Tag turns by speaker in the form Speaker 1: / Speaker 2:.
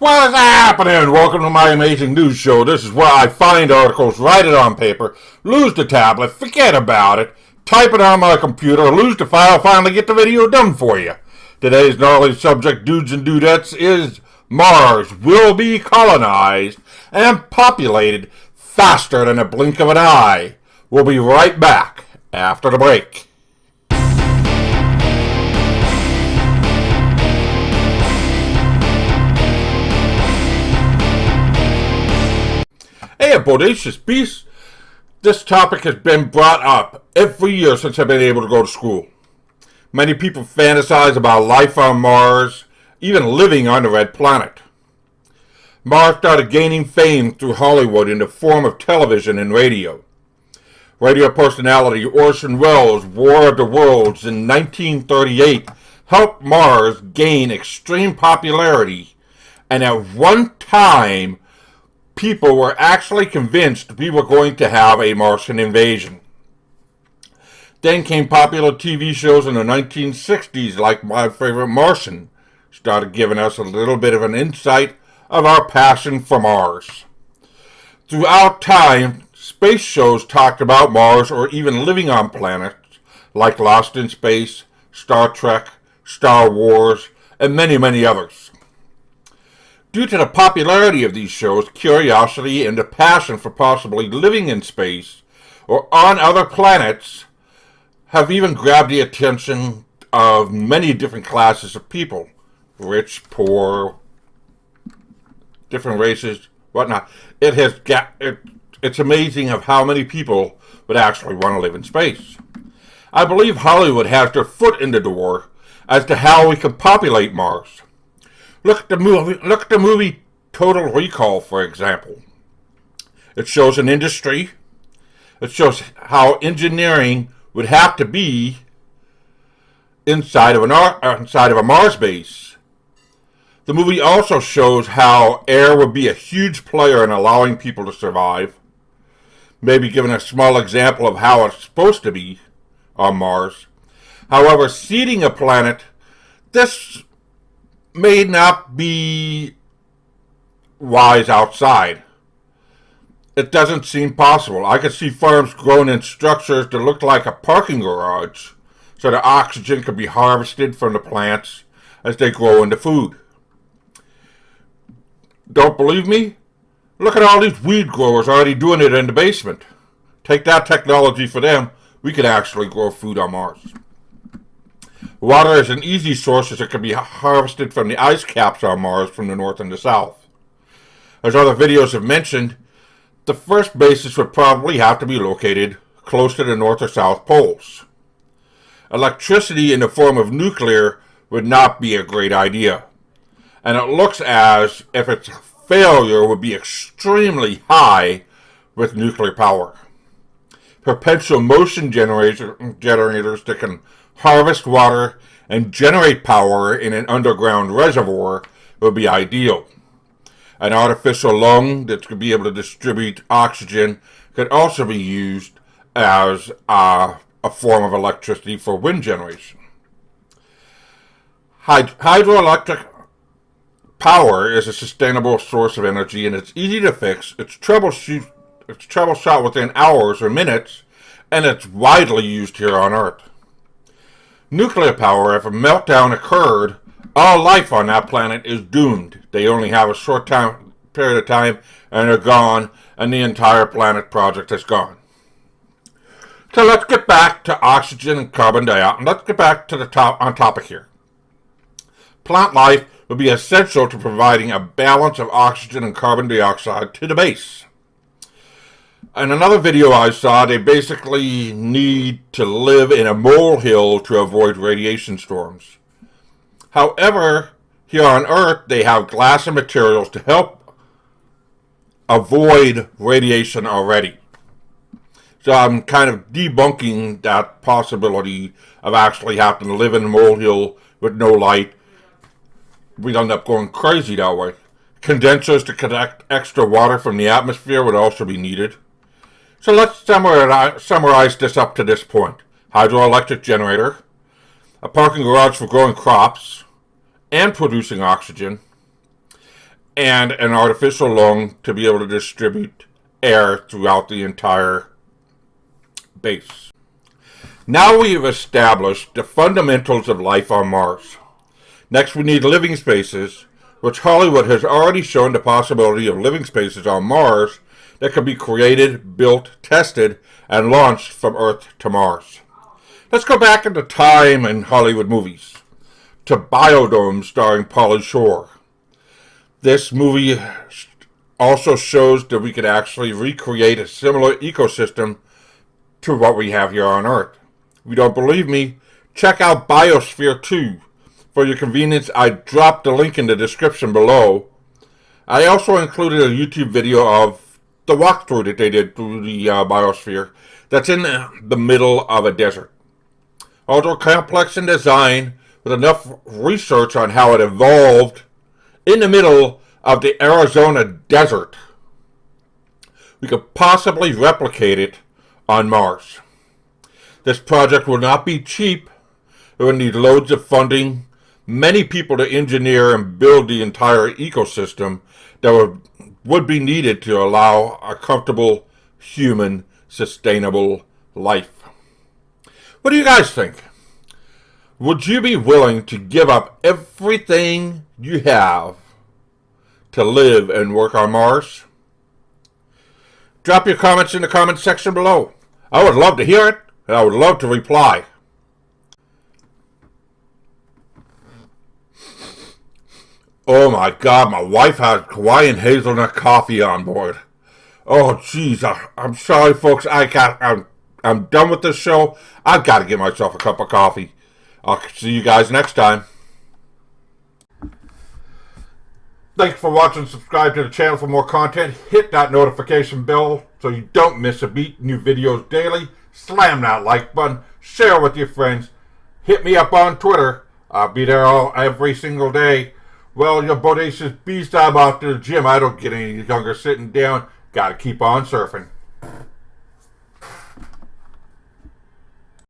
Speaker 1: What is happening? Welcome to my amazing news show. This is where I find articles, write it on paper, lose the tablet, forget about it, type it on my computer, lose the file, finally get the video done for you. Today's gnarly subject, dudes and dudettes, is Mars will be colonized and populated faster than a blink of an eye. We'll be right back after the break. Hey, Bodacious Beasts. This topic has been brought up every year since I've been able to go to school. Many people fantasize about life on Mars, even living on the red planet. Mars started gaining fame through Hollywood in the form of television and radio. Radio personality Orson Welles' War of the Worlds in 1938 helped Mars gain extreme popularity, and at one time, people were actually convinced we were going to have a Martian invasion. Then came popular TV shows in the 1960s like My Favorite Martian, started giving us a little bit of an insight of our passion for Mars. Throughout time, space shows talked about Mars or even living on planets like Lost in Space, Star Trek, Star Wars, and many, many others. Due to the popularity of these shows, curiosity and the passion for possibly living in space or on other planets have even grabbed the attention of many different classes of people. Rich, poor, different races, whatnot. It's amazing of how many people would actually want to live in space. I believe Hollywood has their foot in the door as to how we can populate Mars. Look at the movie Total Recall, for example. It shows an industry. It shows how engineering would have to be inside of a Mars base. The movie also shows how air would be a huge player in allowing people to survive. Maybe giving a small example of how it's supposed to be on Mars. However, seeding a planet, this may not be wise outside. It doesn't seem possible. I could see farms grown in structures that look like a parking garage, so the oxygen could be harvested from the plants as they grow into food. Don't believe me? Look at all these weed growers already doing it in the basement. Take that technology for them, we could actually grow food on Mars. Water is an easy source as it can be harvested from the ice caps on Mars from the north and the south. As other videos have mentioned, the first bases would probably have to be located close to the north or south poles. Electricity in the form of nuclear would not be a great idea, and it looks as if its failure would be extremely high with nuclear power. Perpetual motion generators that can harvest water and generate power in an underground reservoir would be ideal. An artificial lung that could be able to distribute oxygen could also be used as a form of electricity for wind generation. Hydroelectric power is a sustainable source of energy, and it's easy to fix. It's troubleshot within hours or minutes, and it's widely used here on Earth. Nuclear power, if a meltdown occurred, all life on that planet is doomed. They only have a short period of time, and they're gone, and the entire planet project is gone. So let's get back to oxygen and carbon dioxide, and let's get back to the topic here. Plant life would be essential to providing a balance of oxygen and carbon dioxide to the base. In another video I saw, they basically need to live in a molehill to avoid radiation storms. However, here on Earth, they have glass and materials to help avoid radiation already. So I'm kind of debunking that possibility of actually having to live in a molehill with no light. We'd end up going crazy that way. Condensers to collect extra water from the atmosphere would also be needed. So let's summarize this up to this point. Hydroelectric generator, a parking garage for growing crops and producing oxygen, and an artificial lung to be able to distribute air throughout the entire base. Now we have established the fundamentals of life on Mars. Next, we need living spaces, which Hollywood has already shown the possibility of living spaces on Mars that could be created, built, tested, and launched from Earth to Mars. Let's go back into time in Hollywood movies, to Biodome starring Pauly Shore. This movie also shows that we could actually recreate a similar ecosystem to what we have here on Earth. If you don't believe me, check out Biosphere 2. For your convenience, I dropped the link in the description below. I also included a YouTube video of the walkthrough that they did through the Biosphere that's in the middle of a desert. Although complex in design, with enough research on how it evolved in the middle of the Arizona desert, we could possibly replicate it on Mars. This project will not be cheap. It will need loads of funding, many people to engineer and build the entire ecosystem that would be needed to allow a comfortable, human, sustainable life. What do you guys think? Would you be willing to give up everything you have to live and work on Mars? Drop your comments in the comment section below. I would love to hear it, and I would love to reply. Oh my God, my wife had Hawaiian hazelnut coffee on board. Oh jeez, I'm sorry folks, I'm done with this show. I've got to get myself a cup of coffee. I'll see you guys next time. Thanks for watching. Subscribe to the channel for more content. Hit that notification bell so you don't miss a beat. New videos daily. Slam that like button. Share with your friends. Hit me up on Twitter. I'll be there every single day. Well, your Bodacious Beast, I'm out to the gym. I don't get any younger sitting down. Gotta keep on surfing.